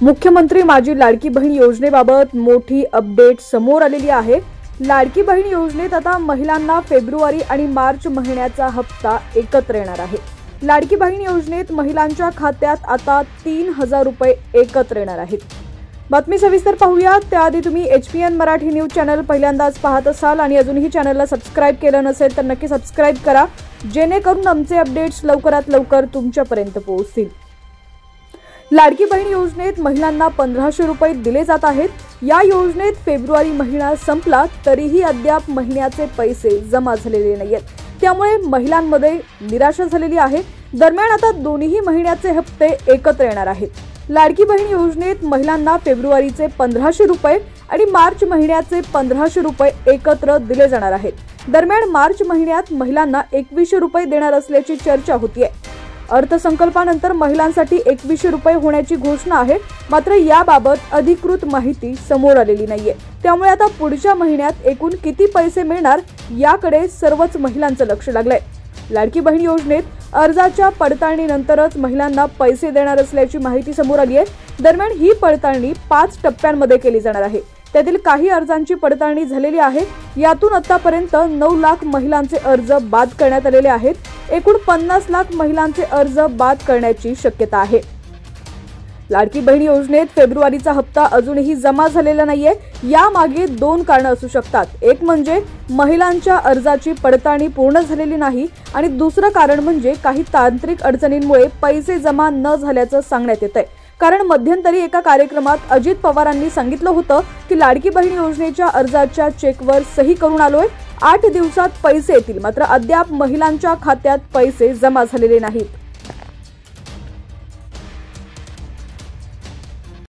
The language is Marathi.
मुख्यमंत्री माझी लाडकी बहीण योजनेबाबत मोठी अपडेट समोर आलेली आहे। लाडकी बहीण योजनेत आता महिलांना फेब्रुवारी आणि मार्च महिन्याचा हप्ता एकत्र येणार आहे। लाडकी बहीण योजनेत महिलांच्या खात्यात आता 3000 रुपये एकत्र येणार आहेत। बातमी सविस्तर पाहूया। त्याआधी तुम्ही HPN मराठी न्यूज चॅनल पहिल्यांदाच पाहत असाल आणि अजूनही चॅनलला सबस्क्राइब केलं नसेल तर नक्की सबस्क्राइब करा, जेणेकरून आमचे अपडेट्स लवकरात लवकर तुमच्यापर्यंत पोहोचतील। लाडकी बहीण योजनेत महिलांना 1500 रुपये दिले जात आहेत। या योजनेत फेब्रुवारी महिना संपला तरीही अद्याप महिन्याचे पैसे जमा झालेले नाहीत, त्यामुळे महिलांमध्ये निराशा झालेली आहे। दरम्यान आता दोन्ही महिन्याचे हप्ते एकत्र येणार आहेत। लाडकी बहीण योजनेत महिलांना फेब्रुवारीचे 1500 रुपये आणि मार्च महिन्याचे 1500 रुपये एकत्र दिले जाणार आहेत। दरम्यान मार्च महिन्यात महिलांना 2100 रुपये देणार असल्याची चर्चा होतीये। अर्थसंकल्पानंतर महिलांसाठी 2100 रुपये होण्याची घोषणा आहे, मात्र याबाबत अधिकृत माहिती समोर आलेली नाहीये। त्यामुळे आता पुढच्या महिन्यात एकूण किती पैसे मिळणार याकडे सर्वच महिलांचं लक्ष लागलंय। लाडकी बहीण योजनेत अर्जाच्या पडताळणीनंतरच महिलांना पैसे देणार असल्याची माहिती समोर आली आहे। दरम्यान ही पडताळणी 5 टप्प्यांमध्ये केली जाणार आहे। त्यातील काही अर्जांची पडताळणी झालेली आहे। यातून आतापर्यंत 9 लाख महिलांचे अर्ज बाद करण्यात आलेले आहेत। एकूण 50 लाख महिलांचे अर्ज बाद करण्याची शक्यता आहे। लाडकी बहीण योजनेत फेब्रुवारीचा हप्ता अजूनही जमा झालेला नाहीये। यामागे 2 कारणं असू शकतात। एक म्हणजे महिलांच्या अर्जाची पडताळणी पूर्ण झालेली नाही आणि दुसरं कारण म्हणजे काही तांत्रिक अडचणींमुळे पैसे जमा न झाल्याचं सांगण्यात येतंय। कारण मध्यंतरी एका कार्यक्रमात अजित पवारांनी सांगितलं होतं की लाडकी बहीण योजनेच्या अर्जाच्या चेकवर सही करून आलोय, 8 दिवसात पैसे येतील, मात्र अद्याप महिलांच्या खात्यात पैसे जमा झालेले नाहीत।